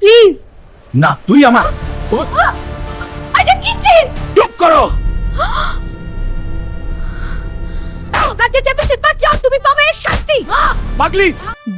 Please. না তুই আমার এটা কিচেন। চুপ করো। কাজে যাবে বাঁচাও, তুমি পাবে এর শাস্তি। পাগলি।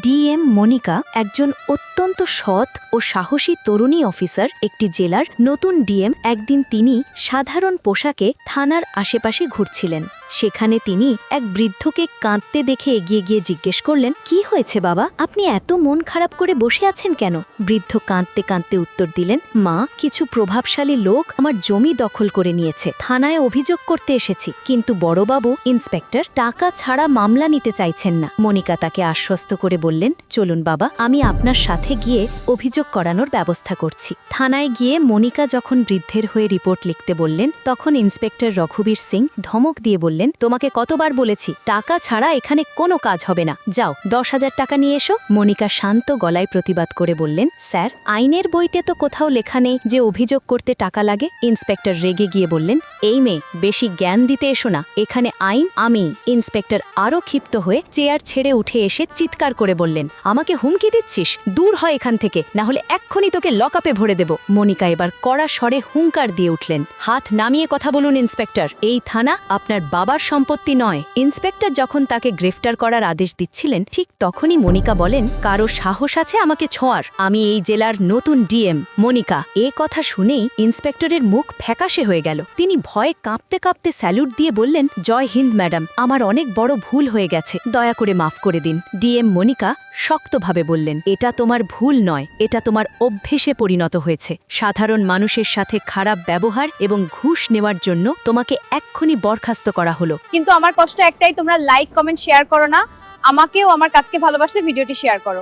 ডিএম মনিকা একজন অত্যন্ত সৎ ও সাহসী তরুণী অফিসার। একটি জেলার নতুন ডিএম। একদিন তিনি সাধারণ পোশাকে থানার আশেপাশে ঘুরছিলেন। সেখানে তিনি এক বৃদ্ধকে কাঁদতে দেখে এগিয়ে গিয়ে জিজ্ঞেস করলেন, কি হয়েছে বাবা, আপনি এত মন খারাপ করে বসে আছেন কেন? বৃদ্ধ কাঁদতে কাঁদতে উত্তর দিলেন, মা, কিছু প্রভাবশালী লোক আমার জমি দখল করে নিয়েছে। থানায় অভিযোগ করতে এসেছি, কিন্তু বড়বাবু ইন্সপেক্টর টাকা ছাড়া মামলা নিতে চাইছেন না। মনিকা তাকে আশ্বস্ত করে বললেন, চলুন বাবা, আমি আপনার সাথে গিয়ে অভিযোগ করানোর ব্যবস্থা করছি। থানায় গিয়ে মনিকা যখন বৃদ্ধের হয়ে রিপোর্ট লিখতে বললেন, তখন ইন্সপেক্টর রঘুবীর সিং ধমক দিয়ে বললেন, তোমাকে কতবার বলেছি, টাকা ছাড়া এখানে কোনো কাজ হবে না, যাও 10,000 টাকা নিয়ে এসো। মনিকা শান্ত গলায় প্রতিবাদ করে বললেন, স্যার, আইনের বইতে তো কোথাও লেখা নেই যে অভিযোগ করতে টাকা লাগে। ইন্সপেক্টর রেগে গিয়ে বললেন, এই মেয়ে, বেশি জ্ঞান দিতে এসো না, এখানে আইন আমি। ইন্সপেক্টর আরও ক্ষিপ্ত হয়ে চেয়ার ছেড়ে উঠে এসে চিৎকার করে বললেন, আমাকে হুমকি দিচ্ছিস? দূর হয় এখান থেকে, না হলে এক্ষুনি তোকে লকআপে ভরে দেব। মনিকা এবার কড়া স্বরে হুঙ্কার দিয়ে উঠলেন, হাত নামিয়ে কথা বলুন ইন্সপেক্টর, এই থানা আপনার বাবার সম্পত্তি নয়। ইন্সপেক্টর যখন তাকে গ্রেফতার করার আদেশ দিচ্ছিলেন, ঠিক তখনই মনিকা বলেন, কারো সাহস আছে আমাকে ছোঁয়ার? আমি এই জেলার নতুন ডিএম মনিকা। এ কথা শুনেই ইন্সপেক্টরের মুখ ফ্যাকাশে হয়ে গেল। তিনি ভয়ে কাঁপতে কাঁপতে স্যালুট দিয়ে বললেন, জয় হিন্দ ম্যাডাম, আমার অনেক বড় ভুল হয়ে গেছে, দয়া করে মাফ করে দিন। ডিএম মনিকা শক্তভাবে বললেন, এটা তোমার ভুল নয়, এটা তোমার অভ্যেসে পরিণত হয়েছে। সাধারণ মানুষের সাথে খারাপ ব্যবহার এবং ঘুষ নেওয়ার জন্য তোমাকে এক্ষুনি বরখাস্ত করা হলো। কিন্তু আমার কষ্ট একটাই, তোমরা লাইক কমেন্ট শেয়ার করো না। আমাকেও আমার কাজকে ভালোবাসলে ভিডিওটি শেয়ার করো।